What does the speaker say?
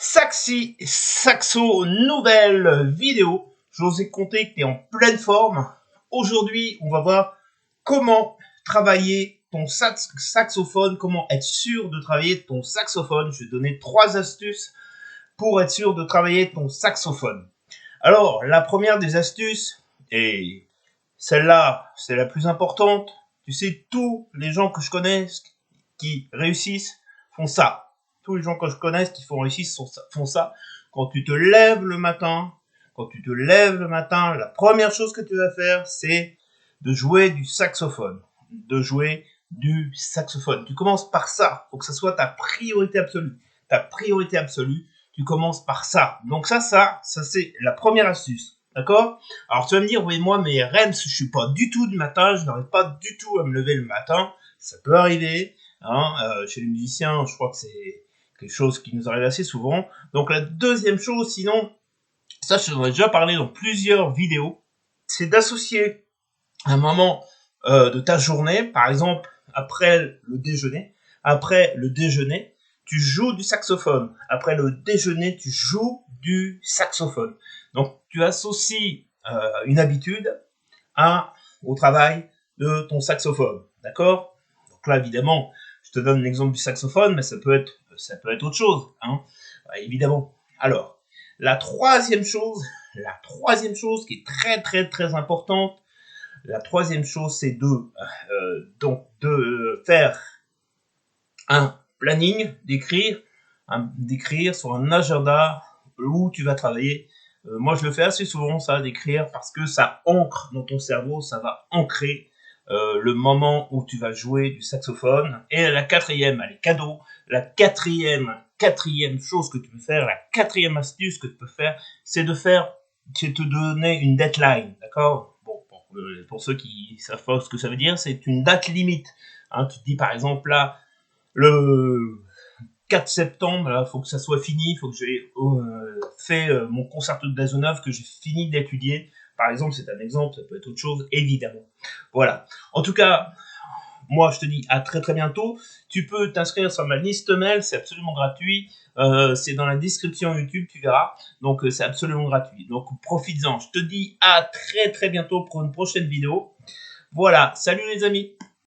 Saxo, nouvelle vidéo. J'osais compter que tu es en pleine forme. Aujourd'hui, on va voir comment travailler ton saxophone, comment être sûr de travailler ton saxophone. Je vais donner 3 astuces pour être sûr de travailler ton saxophone. Alors, la première des astuces, et celle-là, c'est la plus importante. Tu sais, tous les gens que je connais qui réussissent font ça. Tous les gens que je connais qui font ça. Quand tu te lèves le matin, la première chose que tu vas faire, c'est de jouer du saxophone. Tu commences par ça. Faut que ça soit ta priorité absolue. Tu commences par ça. Donc ça c'est la première astuce. D'accord? Alors tu vas me dire, oui, moi, mais Rems, je suis pas du tout du matin, je n'arrive pas du tout à me lever le matin. Ça peut arriver. Chez les musiciens, je crois que c'est quelque chose qui nous arrive assez souvent. Donc la deuxième chose, sinon, ça je t'en ai déjà parlé dans plusieurs vidéos, c'est d'associer un moment de ta journée, par exemple après le déjeuner, tu joues du saxophone. Après le déjeuner, tu joues du saxophone. Donc tu associes une habitude au travail de ton saxophone. D'accord? Donc là, évidemment, je te donne l'exemple du saxophone, mais ça peut être autre chose, évidemment. Alors, la troisième chose qui est très très très importante, c'est de faire un planning, d'écrire sur un agenda où tu vas travailler. Moi, je le fais assez souvent, ça, d'écrire, parce que ça ancre dans ton cerveau, ça va ancrer le moment où tu vas jouer du saxophone. Et la quatrième, allez, cadeau, la quatrième chose que tu peux faire, la quatrième astuce que tu peux faire, c'est te donner une deadline, d'accord? Bon, pour ceux qui savent pas ce que ça veut dire, c'est une date limite. Tu te dis, par exemple, là, le 4 septembre, il faut que ça soit fini, il faut que j'ai fait mon concerto de Glazunov, que j'ai fini d'étudier. Par exemple, c'est un exemple, ça peut être autre chose, évidemment. Voilà. En tout cas, moi, je te dis à très très bientôt. Tu peux t'inscrire sur ma liste mail, c'est absolument gratuit. C'est dans la description YouTube, tu verras. Donc, c'est absolument gratuit. Donc, profites-en. Je te dis à très très bientôt pour une prochaine vidéo. Voilà. Salut les amis.